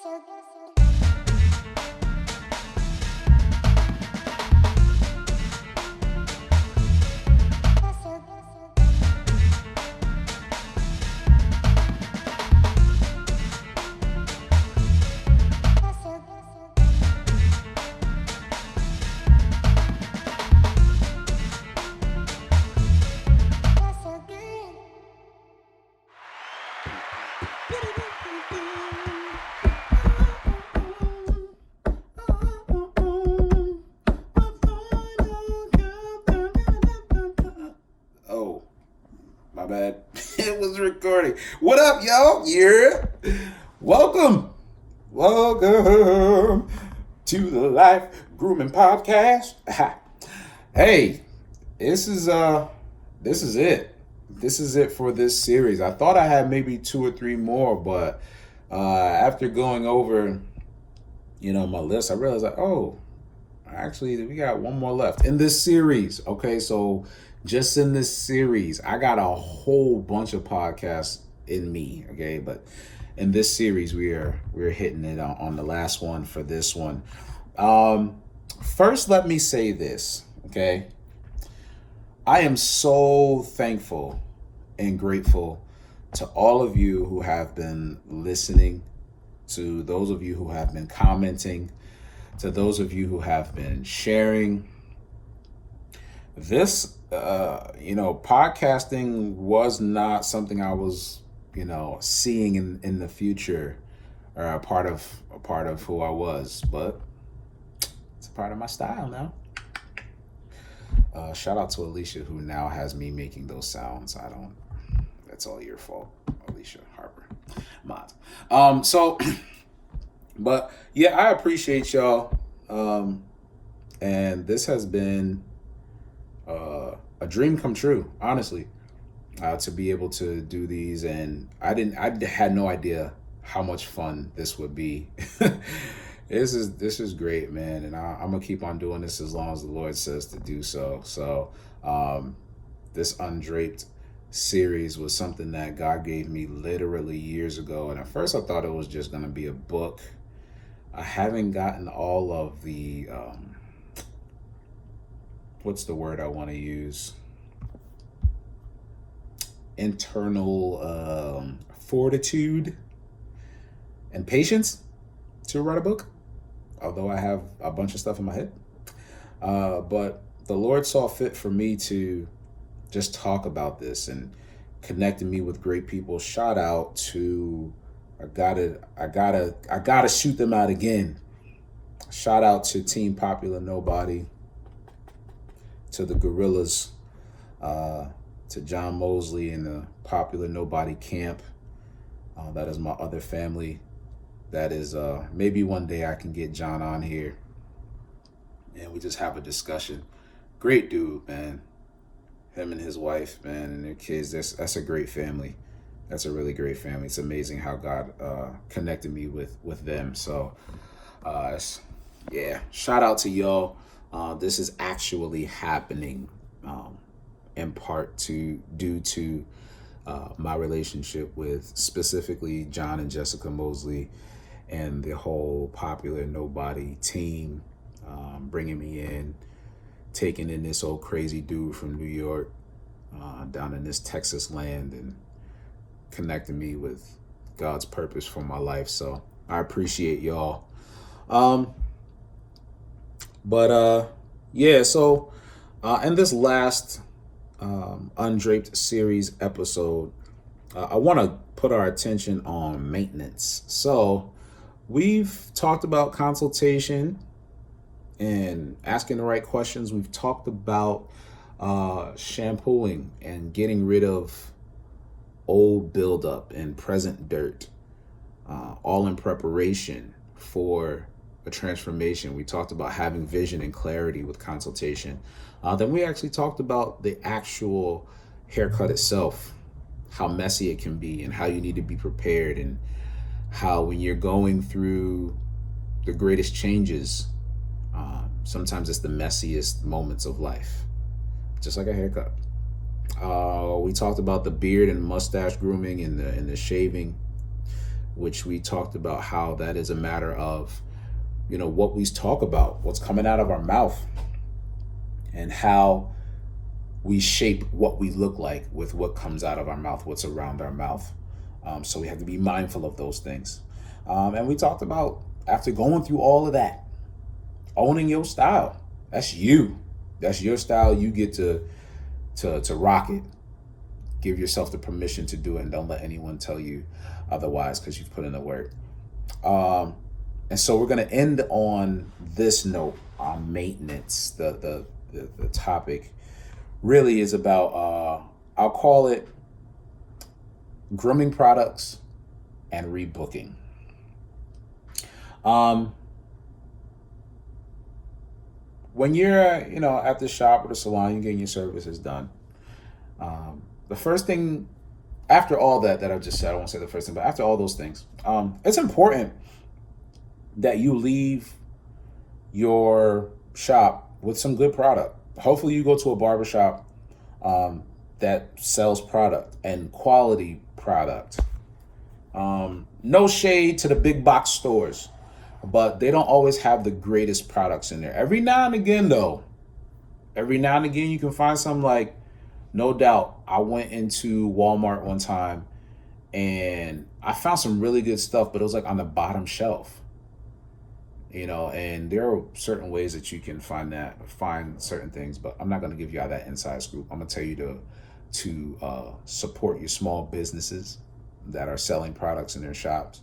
Oh, my bad. It was recording. What up, y'all? Yeah. Welcome to the Life Grooming Podcast. Hey, this is it. This is it for this series. I thought I had maybe 2 or 3 more, but after going over, my list, I realized actually we got 1 more left in this series. Okay, so just in this series, I got a whole bunch of podcasts in me. Okay, but in this series, we're hitting it on the last one for this one. First, let me say this. Okay, I am so thankful and grateful to all of you who have been listening, to those of you who have been commenting, to those of you who have been sharing. This, podcasting was not something I was, seeing in the future, or a part of who I was, but it's a part of my style now. Shout out to Alicia, who now has me making those sounds. That's all your fault, Alicia Harper. Mod. But yeah, I appreciate y'all. And this has been a dream come true, honestly, to be able to do these. And I had no idea how much fun this would be. This is great, man, and I'm gonna keep on doing this as long as the Lord says to do so. So, this Undraped series was something that God gave me literally years ago, and at first I thought it was just gonna be a book. I haven't gotten all of the what's the word I want to use? Internal fortitude and patience to write a book, although I have a bunch of stuff in my head. But the Lord saw fit for me to just talk about this and connected me with great people. Shout out to, I gotta shoot them out again. Shout out to Team Popular Nobody, to the Gorillas, to John Mosley and the Popular Nobody camp. That is my other family. That is, maybe one day I can get John on here and we just have a discussion. Great dude, man. Him and his wife, man, and their kids. That's a great family. That's a really great family. It's amazing how God connected me with them. So, yeah, shout out to y'all. This is actually happening in part due to my relationship with specifically John and Jessica Mosley and the whole Popular Nobody team, bringing me in, taking in this old crazy dude from New York down in this Texas land and connecting me with God's purpose for my life. So I appreciate y'all. Yeah, so in this last Undraped series episode, I want to put our attention on maintenance. So we've talked about consultation and asking the right questions. We've talked about shampooing and getting rid of old buildup and present dirt, all in preparation for a transformation. We talked about having vision and clarity with consultation. Then we actually talked about the actual haircut itself, how messy it can be and how you need to be prepared, and how when you're going through the greatest changes, sometimes it's the messiest moments of life, just like a haircut. We talked about the beard and mustache grooming and the shaving. which we talked about how that is a matter of, what we talk about, what's coming out of our mouth, and how we shape what we look like with what comes out of our mouth, what's around our mouth. So we have to be mindful of those things. And we talked about, after going through all of that, owning your style. That's you. That's your style. You get to rock it. Give yourself the permission to do it, and don't let anyone tell you otherwise, because you've put in the work. And so we're going to end on this note on maintenance. The topic really is about, I'll call it grooming products and rebooking. When you're, at the shop or the salon, you're getting your services done. The first thing, after all that I've just said, I won't say the first thing, but after all those things, it's important that you leave your shop with some good product. Hopefully you go to a barbershop that sells product and quality product. No shade to the big box stores, but they don't always have the greatest products in there. Every now and again, you can find some, like, no doubt. I went into Walmart one time and I found some really good stuff, but it was like on the bottom shelf. And there are certain ways that you can find certain things, but I'm not going to give you all that inside scoop. I'm going to tell you to support your small businesses that are selling products in their shops.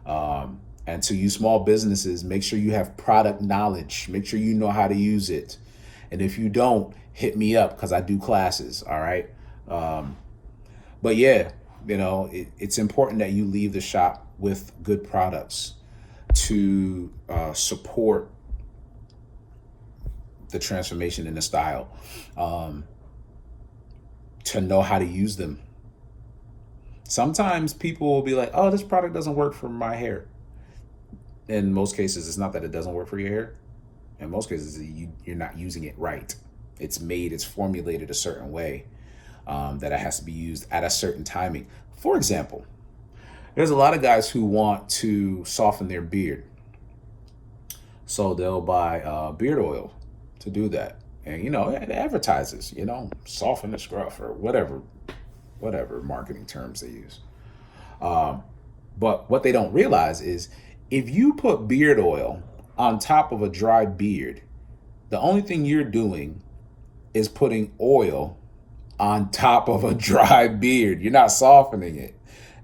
And to you small businesses, make sure you have product knowledge. Make sure you know how to use it. And if you don't, hit me up, because I do classes. All right. But yeah, it's important that you leave the shop with good products to support the transformation in the style, to know how to use them. Sometimes people will be like, oh, this product doesn't work for my hair. In most cases, it's not that it doesn't work for your hair. In most cases, you're not using it right. It's formulated a certain way, that it has to be used at a certain timing. For example, there's a lot of guys who want to soften their beard. So they'll buy beard oil to do that. And, it advertises, soften the scruff or whatever marketing terms they use. But what they don't realize is, if you put beard oil on top of a dry beard, the only thing you're doing is putting oil on top of a dry beard. You're not softening it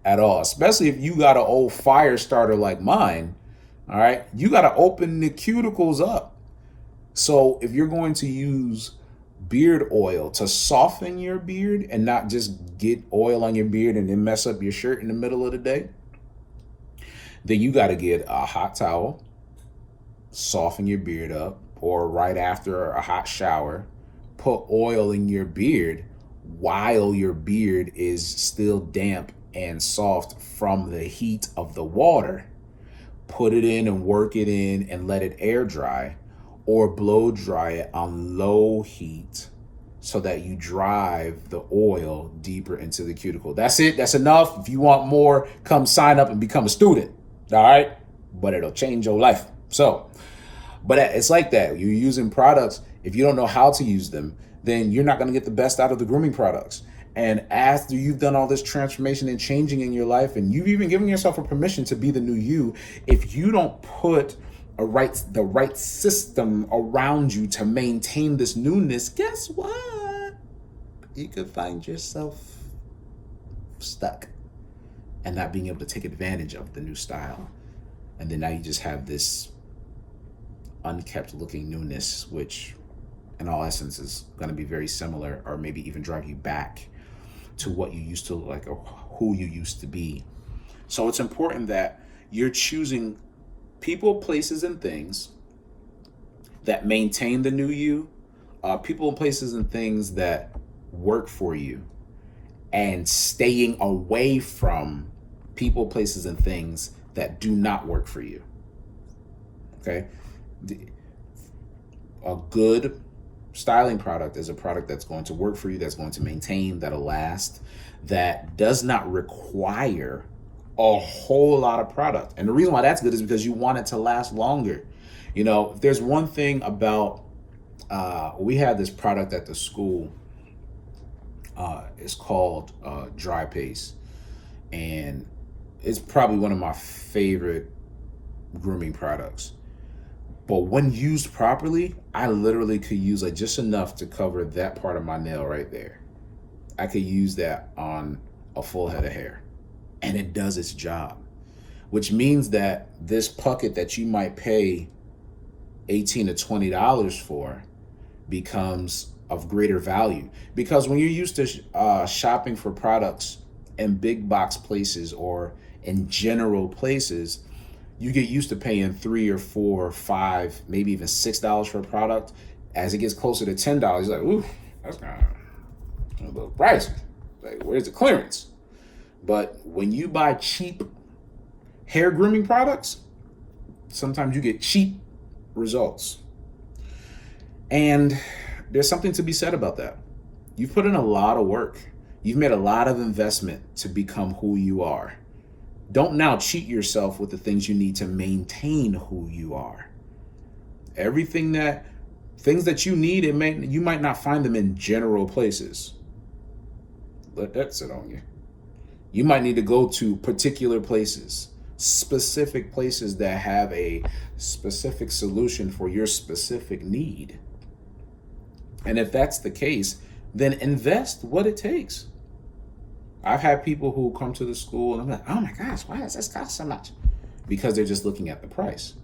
at all, especially if you got an old fire starter like mine. All right, you got to open the cuticles up. So if you're going to use beard oil to soften your beard and not just get oil on your beard and then mess up your shirt in the middle of the day, then you got to get a hot towel, soften your beard up, or right after a hot shower, put oil in your beard while your beard is still damp and soft from the heat of the water. Put it in and work it in and let it air dry, or blow dry it on low heat so that you drive the oil deeper into the cuticle. That's it. That's enough. If you want more, come sign up and become a student. All right. But it'll change your life. But it's like that. You're using products. If you don't know how to use them, then you're not going to get the best out of the grooming products. And after you've done all this transformation and changing in your life, and you've even given yourself a permission to be the new you, if you don't put the right system around you to maintain this newness, guess what? You could find yourself stuck and not being able to take advantage of the new style. And then now you just have this unkept looking newness, which in all essence is going to be very similar, or maybe even drive you back to what you used to look like or who you used to be. So it's important that you're choosing people, places, and things that maintain the new you, people, places, and things that work for you, and staying away from people, places, and things that do not work for you. Okay? A good styling product is a product that's going to work for you, that's going to maintain, that'll last, that does not require a whole lot of product. And the reason why that's good is because you want it to last longer. You know, if there's one thing about, we had this product at the school. It's called Dry Paste. And it's probably one of my favorite grooming products. But when used properly, I literally could use like just enough to cover that part of my nail right there. I could use that on a full head of hair, and it does its job, which means that this bucket that you might pay $18 to $20 for becomes of greater value. Because when you're used to shopping for products in big box places or in general places, you get used to paying $3 or $4 or $5, maybe even $6 for a product. As it gets closer to $10, you're like, ooh, that's kind of a little pricey. Like, where's the clearance? But when you buy cheap hair grooming products, sometimes you get cheap results. And there's something to be said about that. You've put in a lot of work. You've made a lot of investment to become who you are. Don't now cheat yourself with the things you need to maintain who you are. Things that you need, you might not find them in general places. Let that sit on you. You might need to go to particular places, specific places that have a specific solution for your specific need. And if that's the case, then invest what it takes. I've had people who come to the school and I'm like, oh my gosh, why does this cost so much? Because they're just looking at the price,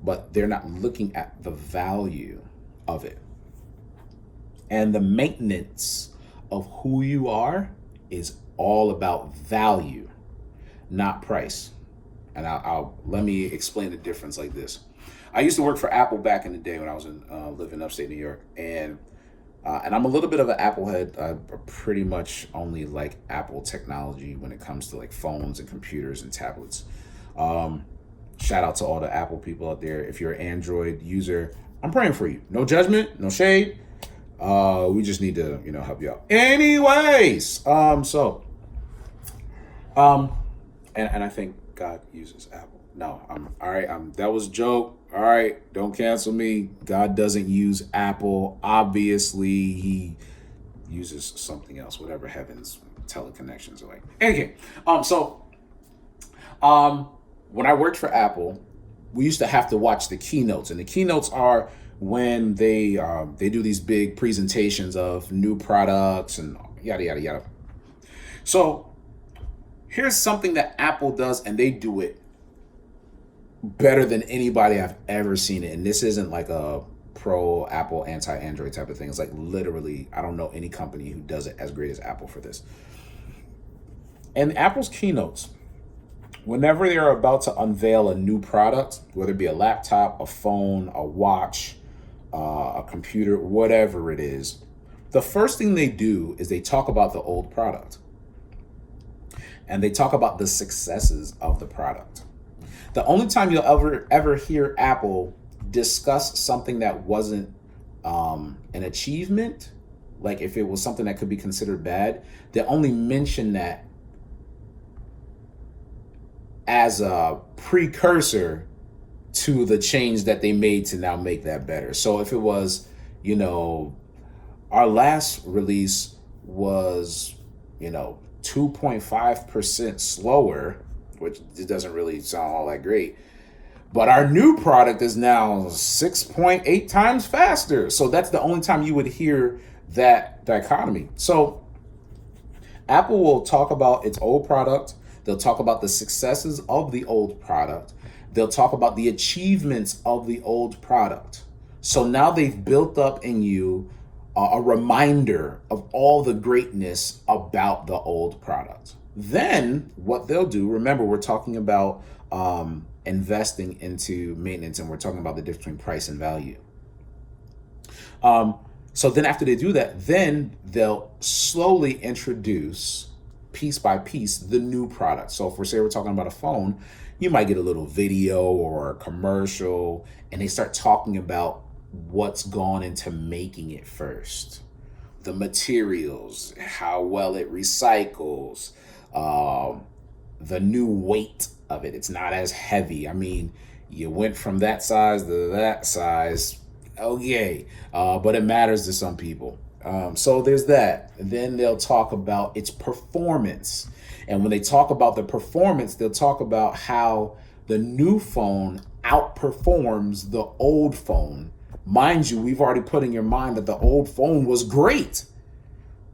but they're not looking at the value of it. And the maintenance of who you are is all about value, not price. And let me explain the difference like this. I used to work for Apple back in the day when I was living upstate New York, and I'm a little bit of an Apple head. I pretty much only like Apple technology when it comes to like phones and computers and tablets. Shout out to all the Apple people out there. If you're an Android user, I'm praying for you. No judgment, no shade. We just need to, help you out. Anyways, and I think God uses Apple. No, I'm all right. That was a joke. All right, don't cancel me. God doesn't use Apple. Obviously, he uses something else, whatever heaven's teleconnections are like. Okay, when I worked for Apple, we used to have to watch the keynotes, and the keynotes are when they do these big presentations of new products and yada yada yada. So here's something that Apple does, and they do it better than anybody I've ever seen it. And this isn't like a pro Apple, anti-Android type of thing. It's like literally, I don't know any company who does it as great as Apple for this. And Apple's keynotes, whenever they're about to unveil a new product, whether it be a laptop, a phone, a watch, a computer, whatever it is, the first thing they do is they talk about the old product. And they talk about the successes of the product. The only time you'll ever hear Apple discuss something that wasn't an achievement, like if it was something that could be considered bad, they only mention that as a precursor to the change that they made to now make that better. So if it was, our last release was, 2.5% slower, which doesn't really sound all that great, but our new product is now 6.8 times faster. So that's the only time you would hear that dichotomy. So Apple will talk about its old product. They'll talk about the successes of the old product. They'll talk about the achievements of the old product. So now they've built up in you a reminder of all the greatness about the old product. Then what they'll do, remember, we're talking about investing into maintenance, and we're talking about the difference between price and value. So then after they do that, then they'll slowly introduce piece by piece the new product. So if we're talking about a phone, you might get a little video or a commercial, and they start talking about what's gone into making it first. The materials, how well it recycles, the new weight of it. It's not as heavy. I mean, you went from that size to that size. Okay. But it matters to some people. So there's that. Then they'll talk about its performance. And when they talk about the performance, they'll talk about how the new phone outperforms the old phone. Mind you, we've already put in your mind that the old phone was great.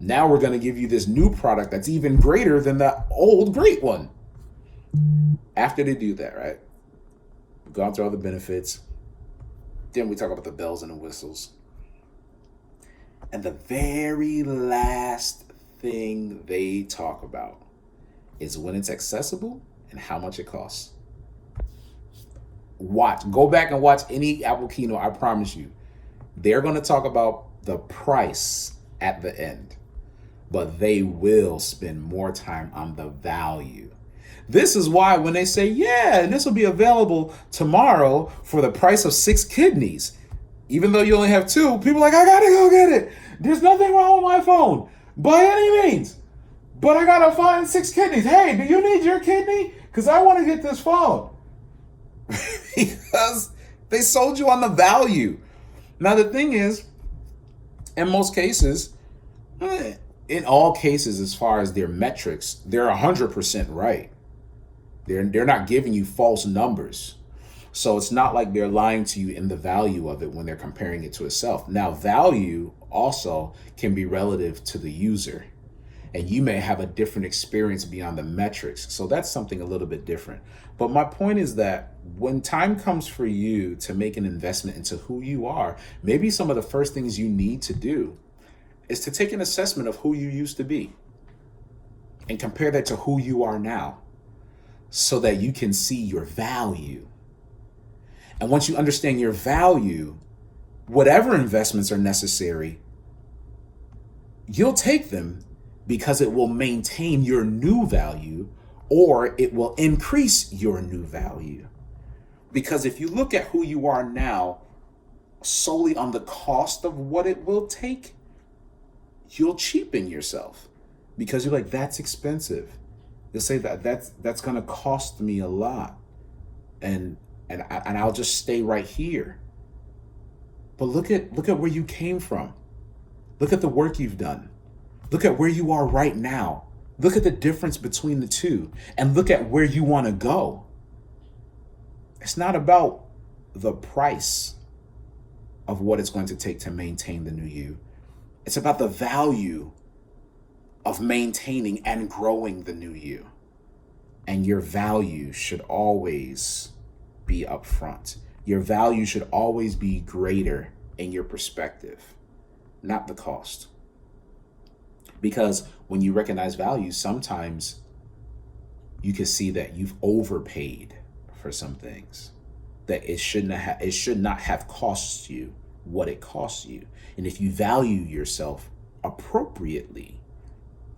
Now we're going to give you this new product that's even greater than the old great one. After they do that, right? We've gone through all the benefits. Then we talk about the bells and the whistles. And the very last thing they talk about is when it's accessible and how much it costs. Go back and watch any Apple keynote. I promise you, they're going to talk about the price at the end, but they will spend more time on the value. This is why when they say, yeah, this will be available tomorrow for the price of 6 kidneys, even though you only have 2, people are like, I gotta go get it. There's nothing wrong with my phone by any means, but I gotta find 6 kidneys. Hey, do you need your kidney? Because I want to get this phone. Because they sold you on the value. Now, the thing is, in most cases, in all cases, as far as their metrics, they're 100% right. They're not giving you false numbers. So it's not like they're lying to you in the value of it when they're comparing it to itself. Now, value also can be relative to the user. And you may have a different experience beyond the metrics. So that's something a little bit different. But my point is that when time comes for you to make an investment into who you are, maybe some of the first things you need to do is to take an assessment of who you used to be and compare that to who you are now so that you can see your value. And once you understand your value, whatever investments are necessary, you'll take them because it will maintain your new value or it will increase your new value. Because if you look at who you are now solely on the cost of what it will take, you'll cheapen yourself because you're like, that's expensive. You'll say that's going to cost me a lot. And I'll just stay right here. But look at where you came from. Look at the work you've done. Look at where you are right now. Look at the difference between the two and look at where you want to go. It's not about the price of what it's going to take to maintain the new you. It's about the value of maintaining and growing the new you. And your value should always be upfront. Your value should always be greater in your perspective, not the cost. Because when you recognize value, sometimes you can see that you've overpaid for some things, that it should not have cost you what it costs you. And if you value yourself appropriately,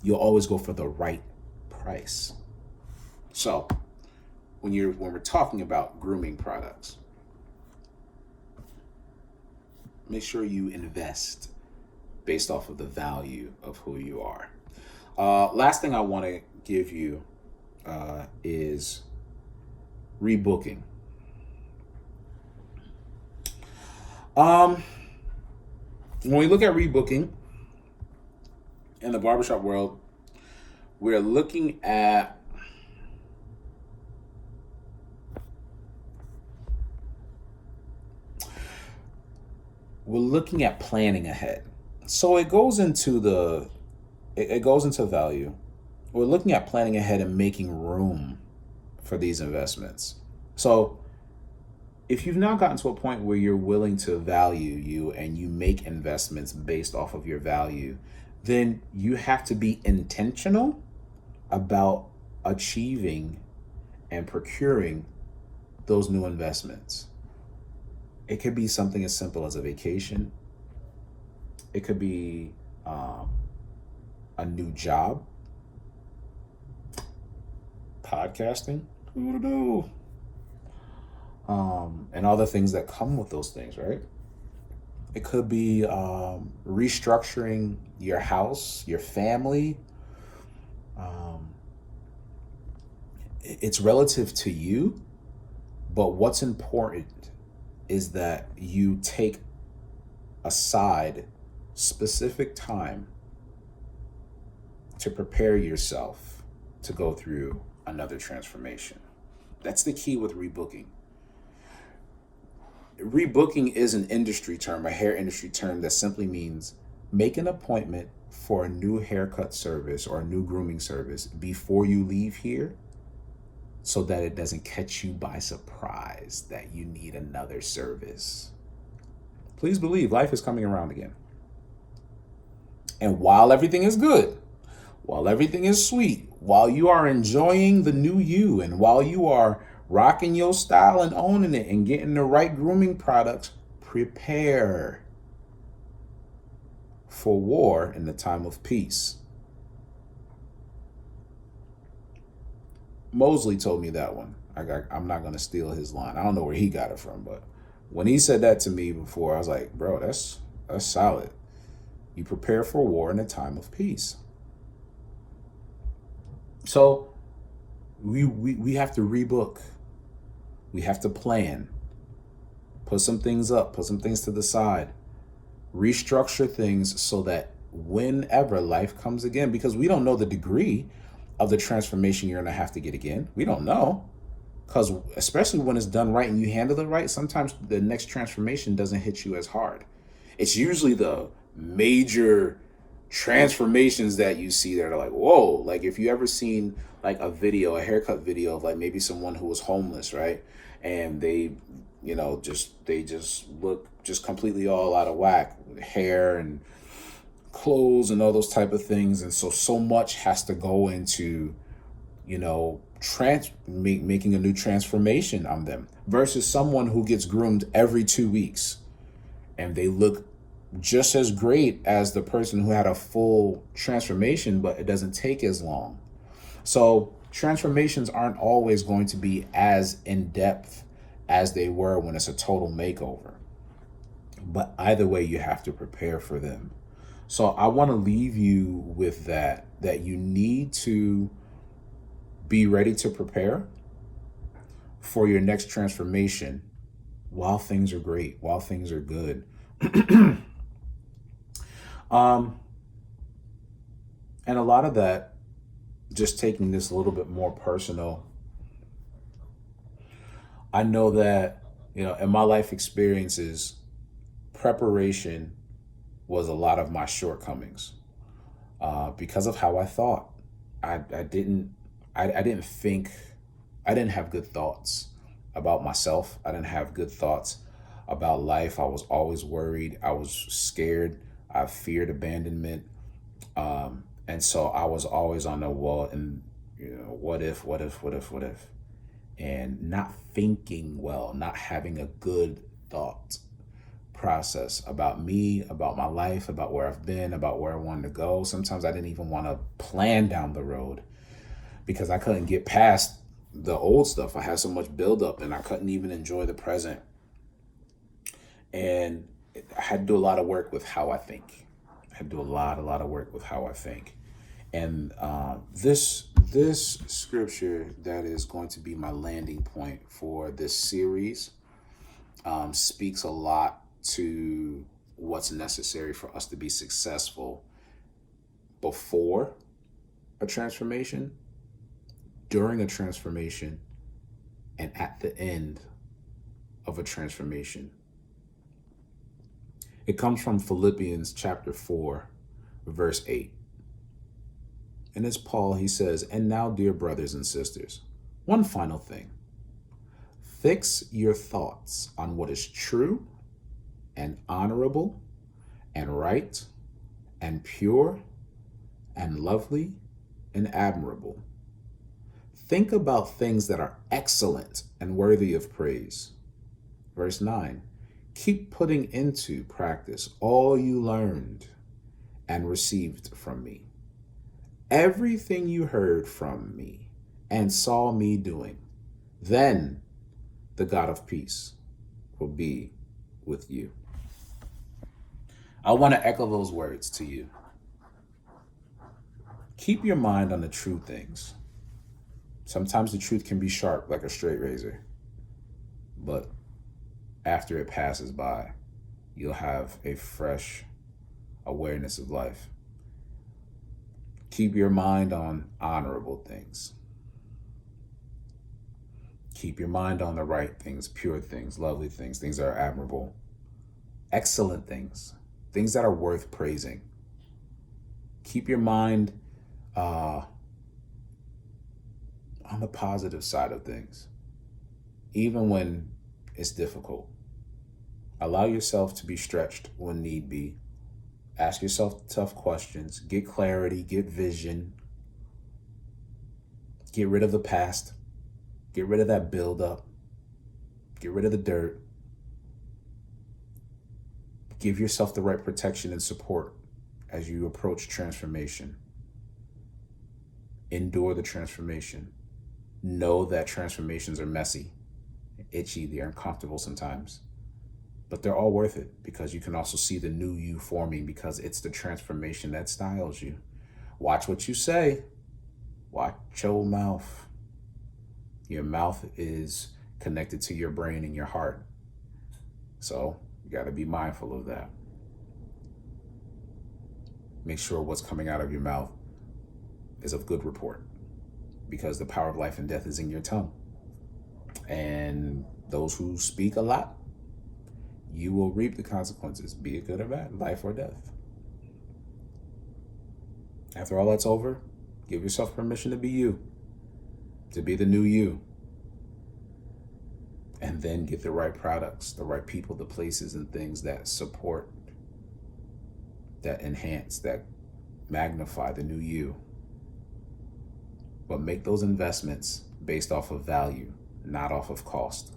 you'll always go for the right price. So when we're talking about grooming products, make sure you invest based off of the value of who you are. Last thing I want to give you is rebooking. When we look at rebooking in the barbershop world, we're looking at planning ahead. So it goes into value. We're looking at planning ahead and making room for these investments. So if you've now gotten to a point where you're willing to value you and you make investments based off of your value, then you have to be intentional about achieving and procuring those new investments. It could be something as simple as a vacation. It could be a new job, podcasting, and all the things that come with those things, right? It could be restructuring your house, your family. it's relative to you, but what's important is that you take aside specific time to prepare yourself to go through another transformation. That's the key with rebooking. Rebooking is an industry term, a hair industry term that simply means make an appointment for a new haircut service or a new grooming service before you leave here so that it doesn't catch you by surprise that you need another service. Please believe life is coming around again. And while everything is good, while everything is sweet, while you are enjoying the new you, and while you are rocking your style and owning it and getting the right grooming products, prepare for war in the time of peace. Mosley told me that one. I'm not going to steal his line. I don't know where he got it from, but when he said that to me before, I was like, bro, that's solid. You prepare for war in a time of peace. So we have to rebook. We have to plan. Put some things up, put some things to the side. Restructure things so that whenever life comes again, because we don't know the degree of the transformation you're going to have to get again. We don't know. Because especially when it's done right and you handle it right, sometimes the next transformation doesn't hit you as hard. It's usually the major transformations that you see that are like, whoa. Like if you ever seen like a video, a haircut video of like maybe someone who was homeless, right? And they just look just completely all out of whack with hair and clothes and all those type of things. And so much has to go into, making a new transformation on them versus someone who gets groomed every 2 weeks and they look just as great as the person who had a full transformation, but it doesn't take as long. So transformations aren't always going to be as in depth as they were when it's a total makeover. But either way, you have to prepare for them. So I want to leave you with that you need to be ready to prepare for your next transformation while things are great, while things are good. And a lot of that, just taking this a little bit more personal, I know that, in my life experiences, preparation was a lot of my shortcomings because of how I thought. I didn't have good thoughts about myself. I didn't have good thoughts about life. I was always worried. I was scared. I feared abandonment. And so I was always on the wall and, what if, and not thinking well, not having a good thought process about me, about my life, about where I've been, about where I wanted to go. Sometimes I didn't even want to plan down the road because I couldn't get past the old stuff. I had so much buildup and I couldn't even enjoy the present. And I had to do a lot of work with how I think. I had to do a lot of work with how I think. And this scripture that is going to be my landing point for this series speaks a lot to what's necessary for us to be successful before a transformation, during a transformation, and at the end of a transformation. It comes from Philippians chapter 4, verse 8. And it's Paul, he says, "And now, dear brothers and sisters, one final thing. Fix your thoughts on what is true and honorable and right and pure and lovely and admirable. Think about things that are excellent and worthy of praise." Verse 9, "Keep putting into practice all you learned and received from me, everything you heard from me and saw me doing. Then the God of peace will be with you." I want to echo those words to you. Keep your mind on the true things. Sometimes the truth can be sharp like a straight razor, but after it passes by, you'll have a fresh awareness of life. Keep your mind on honorable things. Keep your mind on the right things, pure things, lovely things, things that are admirable, excellent things, things that are worth praising. Keep your mind on the positive side of things, even when it's difficult. Allow yourself to be stretched when need be. Ask yourself tough questions. Get clarity, get vision. Get rid of the past. Get rid of that buildup. Get rid of the dirt. Give yourself the right protection and support as you approach transformation. Endure the transformation. Know that transformations are messy, itchy, they're uncomfortable sometimes. But they're all worth it, because you can also see the new you forming, because it's the transformation that styles you. Watch what you say. Watch your mouth. Your mouth is connected to your brain and your heart. So you got to be mindful of that. Make sure what's coming out of your mouth is of good report, because the power of life and death is in your tongue. And those who speak a lot, you will reap the consequences, be it good or bad, life or death. After all that's over, give yourself permission to be you, to be the new you. And then get the right products, the right people, the places and things that support, that enhance, that magnify the new you. But make those investments based off of value, not off of cost.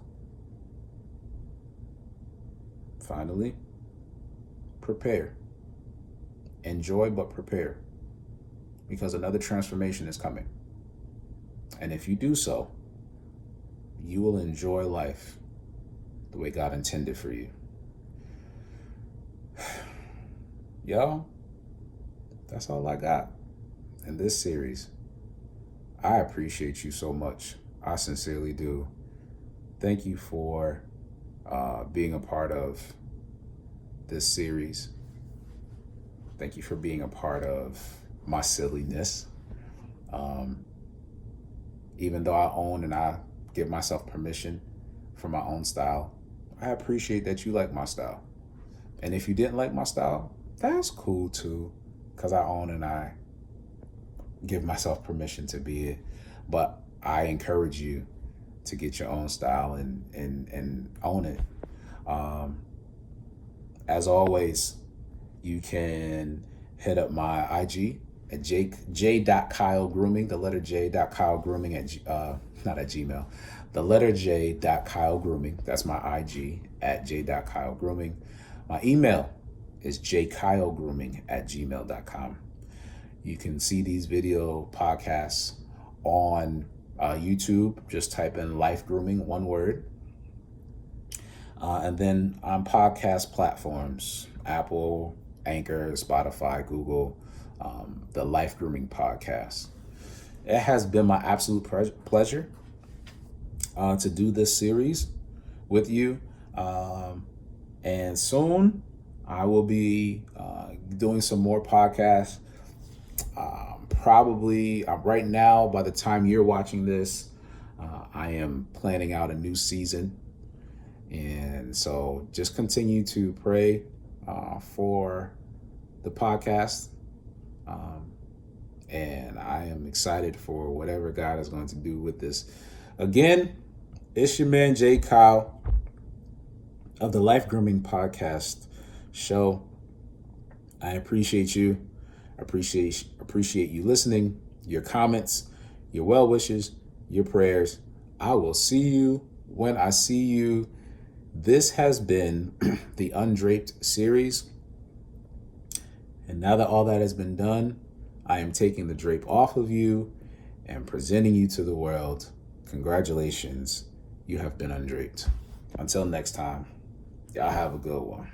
Finally, prepare. Enjoy, but prepare, because another transformation is coming. And if you do so, you will enjoy life the way God intended for you. Y'all, that's all I got in this series. I appreciate you so much. I sincerely do. Thank you for being a part of this series. Thank you for being a part of my silliness. Even though I own and I give myself permission for my own style, I appreciate that you like my style. And if you didn't like my style, that's cool too, because I own and I give myself permission to be it. But I encourage you to get your own style and own it. As always, you can hit up my IG at j.KyleGrooming, the letter j.KyleGrooming not at Gmail, the letter j.KyleGrooming. That's my IG at j.KyleGrooming. My email is JKyleGrooming@gmail.com. You can see these video podcasts on YouTube. Just type in LifeGrooming, one word. And then on podcast platforms, Apple, Anchor, Spotify, Google, the LifeGrooming podcast. It has been my absolute pleasure to do this series with you. And soon I will be doing some more podcasts. Probably right now, by the time you're watching this, I am planning out a new season. And so just continue to pray for the podcast. And I am excited for whatever God is going to do with this. Again, it's your man, j.Kyle, of the LifeGrooming podcast show. I appreciate you. Appreciate you listening, your comments, your well wishes, your prayers. I will see you when I see you. This has been the Undraped series. And now that all that has been done, I am taking the drape off of you and presenting you to the world. Congratulations, you have been undraped. Until next time, y'all have a good one.